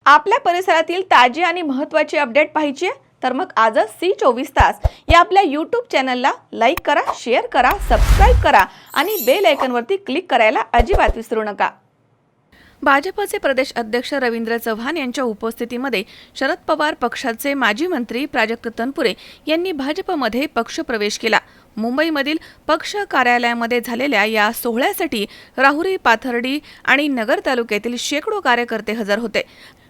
आपल्या परिसरातील ताजी आणि महत्त्वाची अपडेट पाहिजे आहे तर मग आजच C24 तास या आपल्या YouTube चॅनलला लाईक करा, शेअर करा, सबस्क्राइब करा आणि बेल आयकॉनवरती क्लिक करायला अजिबात विसरू नका। भाजपचे प्रदेश अध्यक्ष रवींद्र चव्हाण यांच्या उपस्थितीमध्ये शरद पवार पक्षाचे माजी मंत्री प्राजक्त तनपुरे यांनी भाजपमध्ये पक्षप्रवेश केला। मुंबईमधील पक्ष कार्यालयामध्ये झालेल्या या सोहळ्यासाठी राहुरी, पाथर्डी आणि नगर तालुक्यातील शेकडो कार्यकर्ते हजर होते।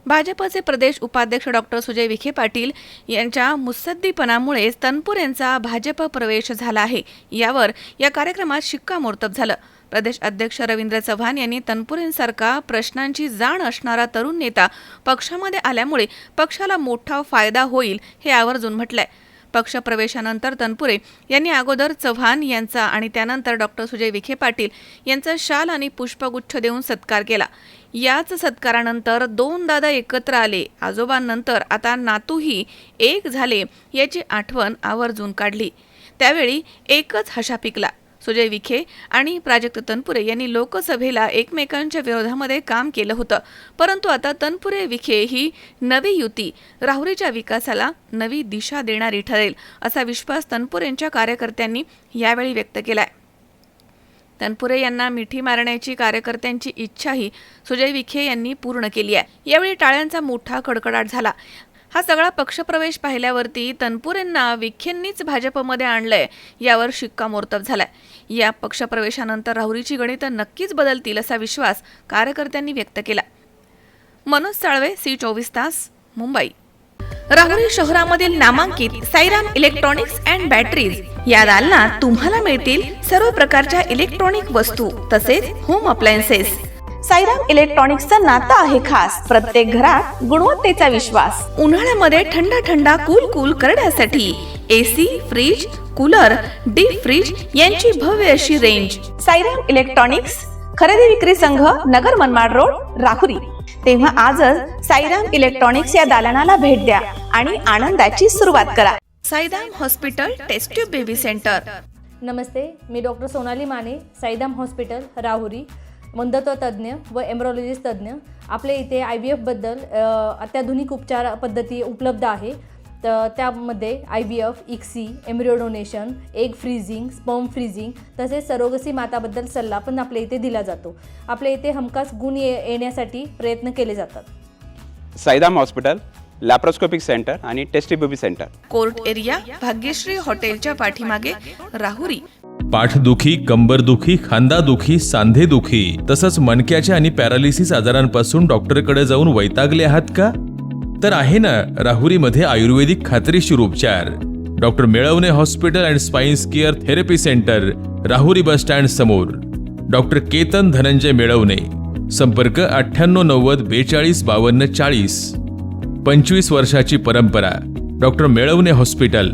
भाजपचे प्रदेश उपाध्यक्ष डॉक्टर सुजय विखे पाटील यांच्या मुत्सद्दीपणामुळे तनपुरेंचा भाजप प्रवेश झाला आहे, यावर या कार्यक्रमात शिक्कामोर्तब झालं। प्रदेश अध्यक्ष रवींद्र चव्हाण यांनी तनपुरेंसारखा प्रश्नांची जाण असणारा तरुण नेता पक्षामध्ये आल्यामुळे पक्षाला मोठा फायदा होईल हे आवर्जून म्हटलंय। पक्षप्रवेशानंतर तनपुरे यांनी अगोदर चव्हाण यांचा आणि त्यानंतर डॉक्टर सुजय विखे पाटील यांचा शाल आणि पुष्पगुच्छ देऊन सत्कार केला। याच सत्कारानंतर दोन दादा एकत्र आले, आजोबांनंतर आता नातूही एक झाले याची आठवण आवर्जून काढली। त्यावेळी एकच हशा पिकला। सुजय विखे आणि प्राजक्त तनपुरे यांनी लोकसभेला एकमेकांच्या विरोधामध्ये काम केलं होतं, परंतु आता तनपुरे विखे ही नवी युती राहुरीच्या विकासाला नवी दिशा देणारी ठरेल असा विश्वास तनपुरेंच्या कार्यकर्त्यांनी यावेळी व्यक्त केलाय। तनपुरे यांना मिठी मारण्याची कार्यकर्त्यांची इच्छाही सुजय विखे यांनी पूर्ण केली आहे। यावेळी टाळ्यांचा मोठा कडकडाट झाला। हा सगळा पक्षप्रवेश पाहिल्यावरती तनपुरेंना विखेंनीच भाजपमध्ये आणलंय यावर शिक्कामोर्तब झालाय। या पक्षप्रवेशानंतर राहुरीची गणितं नक्कीच बदलतील असा विश्वास कार्यकर्त्यांनी व्यक्त केला। मनोज साळवे, C24 तास, मुंबई। राहुरी शहरामधील नामांकित साईराम इलेक्ट्रॉनिक्स अँड बॅटरीज या दालनात तुम्हाला मिळतील सर्व प्रकारच्या इलेक्ट्रॉनिक वस्तू तसेच होम अप्लायन्सेस। साईराम इलेक्ट्रॉनिक्सचं नातं आहे खास, प्रत्येक घरात गुणवत्तेचा विश्वास। उन्हाळ्यामध्ये थंड कूल करण्यासाठी AC, fridge, cooler, deep freeze यांची भव्य अशी रेंज। साईराम इलेक्ट्रॉनिक्स खरेदी विक्री संघ, नगर मनमाड रोड, राहुरी। तेव्हा आजच साईराम इलेक्ट्रॉनिक्स या दालनाला भेट द्या आणि आनंदाची सुरुवात करा। Sairam hospital test tube baby centre. नमस्ते, मी डॉक्टर सोनाली माने, साईराम हॉस्पिटल राहुरी, मंदत्व तज्ज्ञ व एम्ब्रॉलॉजिस्ट तज्ज्ञ। आपल्या इथे IVF बद्दल अत्याधुनिक उपचार पद्धती उपलब्ध आहे। तर त्यामध्ये IVF, ICSI, embryo donation, egg freezing, sperm freezing तसेच सरोगसी माताबद्दल सल्ला पण आपल्या इथे दिला जातो। आपल्या इथे हमखास गुण येण्यासाठी प्रयत्न केले जातात। साईराम हॉस्पिटल लॅप्रोस्कोपिक सेंटर आणि test baby centre, court area, Bhagyashree हॉटेलच्या पाठीमागे, राहुरी। पाठदुखी, कंबरदुखी, खांदादुखी, सांधेदुखी तसंच मणक्याच्या आणि पॅरालिसिस आजारांपासून डॉक्टरकडे जाऊन वैतागले आहात का? तर आहे ना राहुरीमध्ये आयुर्वेदिक खात्रीशीर उपचार। Doctor Melavane hospital and spines care therapy centre, Rahuri bus stand समोर। डॉक्टर केतन धनंजय मेळवणे, संपर्क 9890 42 52 40। 25 वर्षाची परंपरा। Doctor Melavane hospital.